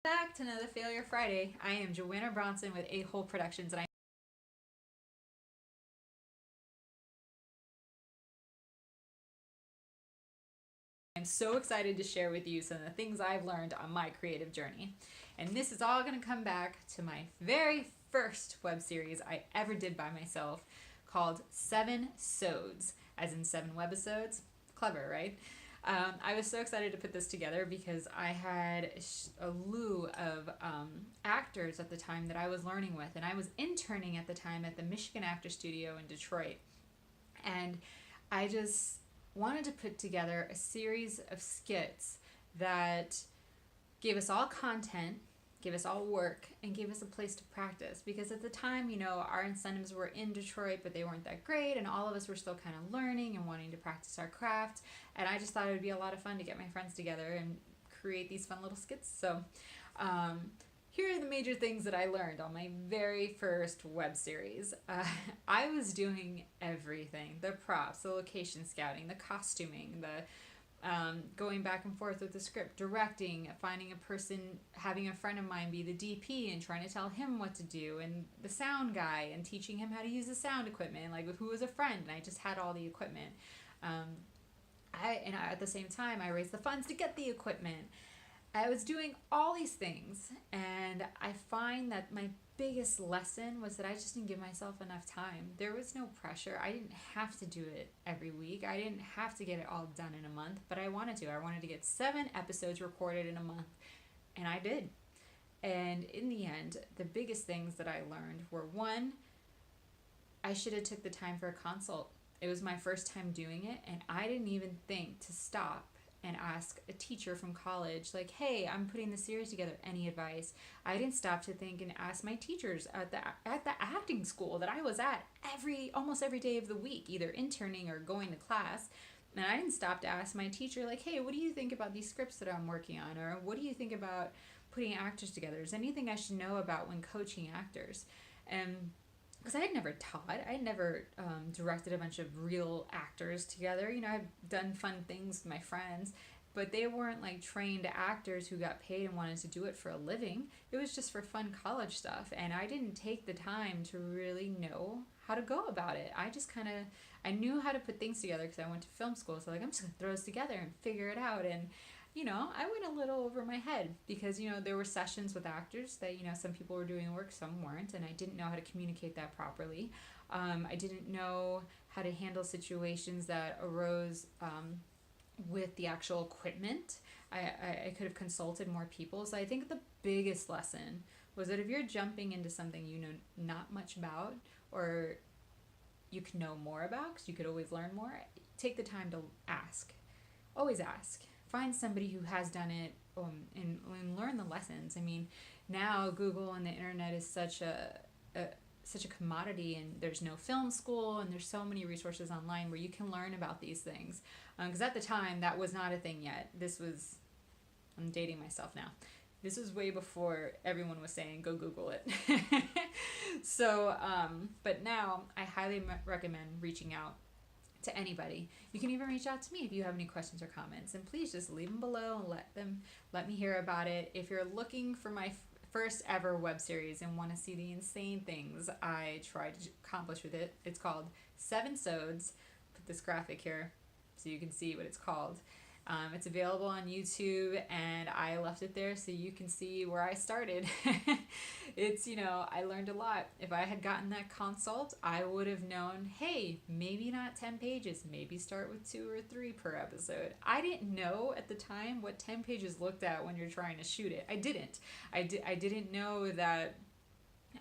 Back to another Failure Friday. I am Joanna Bronson with A Hole Productions, and I'm so excited to share with you some of the things I've learned on my creative journey. And this is all going to come back to my very first web series I ever did by myself called 7sodes, as in 7 webisodes. Clever, right? I was so excited to put this together because I had a slew of actors at the time that I was learning with, and I was interning at the time at the Michigan Actor Studio in Detroit. And I just wanted to put together a series of skits that gave us all content, gave us all work, and gave us a place to practice. Because at the time, our incentives were in Detroit, but they weren't that great, and all of us were still kind of learning and wanting to practice our craft. And I just thought it would be a lot of fun to get my friends together and create these fun little skits. So here are the major things that I learned on my very first web series. I was doing everything: the props, the location scouting, the costuming, the going back and forth with the script, directing, finding a person, having a friend of mine be the DP and trying to tell him what to do, and the sound guy and teaching him how to use the sound equipment, like who was a friend, and I just had all the equipment. At the same time, I raised the funds to get the equipment. I was doing all these things, and I find that my biggest lesson was that I just didn't give myself enough time. There was no pressure. I didn't have to do it every week. I didn't have to get it all done in a month, but I wanted to. I wanted to get 7 episodes recorded in a month, and I did. And in the end, the biggest things that I learned were, one, I should have took the time for a consult. It was my first time doing it, and I didn't even think to stop and ask a teacher from college, like, hey, I'm putting the series together, any advice? I didn't stop to think and ask my teachers at the acting school that I was at almost every day of the week, either interning or going to class. And I didn't stop to ask my teacher, like, hey, what do you think about these scripts that I'm working on? Or what do you think about putting actors together? Is there anything I should know about when coaching actors? And because I had never taught, I had never directed a bunch of real actors together. I've done fun things with my friends, but they weren't like trained actors who got paid and wanted to do it for a living. It was just for fun college stuff, and I didn't take the time to really know how to go about it. I knew how to put things together because I went to film school, so like, I'm just gonna throw this together and figure it out. And I went a little over my head because, there were sessions with actors that, some people were doing the work, some weren't, and I didn't know how to communicate that properly. I didn't know how to handle situations that arose with the actual equipment. I could have consulted more people. So I think the biggest lesson was that if you're jumping into something you know not much about, or you can know more about because you could always learn more, take the time to ask. Always ask. Find somebody who has done it, and learn the lessons. I mean, now Google and the internet is such a commodity, and there's no film school, and there's so many resources online where you can learn about these things. Because at the time, that was not a thing yet. I'm dating myself now. This was way before everyone was saying, go Google it. So, but now I highly recommend reaching out to anybody. You can even reach out to me if you have any questions or comments, and please just leave them below and let me hear about it. If you're looking for my first ever web series and want to see the insane things I tried to accomplish with it, it's called 7sodes. Put this graphic here so you can see what it's called. It's available on YouTube, and I left it there so you can see where I started. I learned a lot. If I had gotten that consult, I would have known, hey, maybe not 10 pages, maybe start with 2 or 3 per episode. I didn't know at the time what 10 pages looked at when you're trying to shoot it. I didn't know that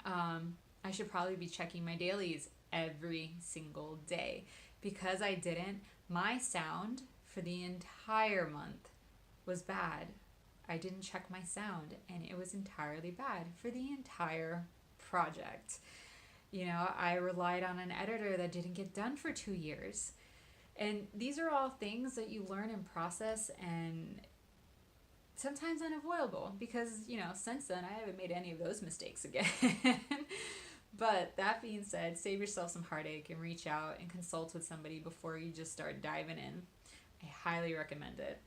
I should probably be checking my dailies every single day. Because I didn't, my sound for the entire month was bad. I didn't check my sound, and it was entirely bad for the entire project. I relied on an editor that didn't get done for 2 years. And these are all things that you learn and process, and sometimes unavoidable because, since then I haven't made any of those mistakes again. But that being said, save yourself some heartache and reach out and consult with somebody before you just start diving in. I highly recommend it.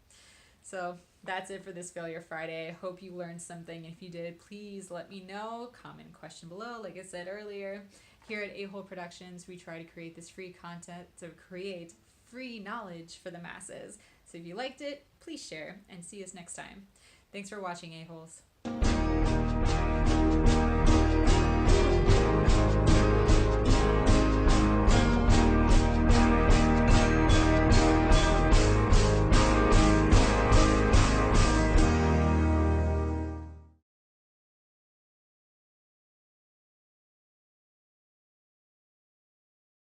So that's it for this Failure Friday. I hope you learned something. If you did, please let me know. Comment question below. Like I said earlier, here at A-Hole Productions, we try to create this free content to create free knowledge for the masses. So if you liked it, please share and see us next time. Thanks for watching, A-Holes.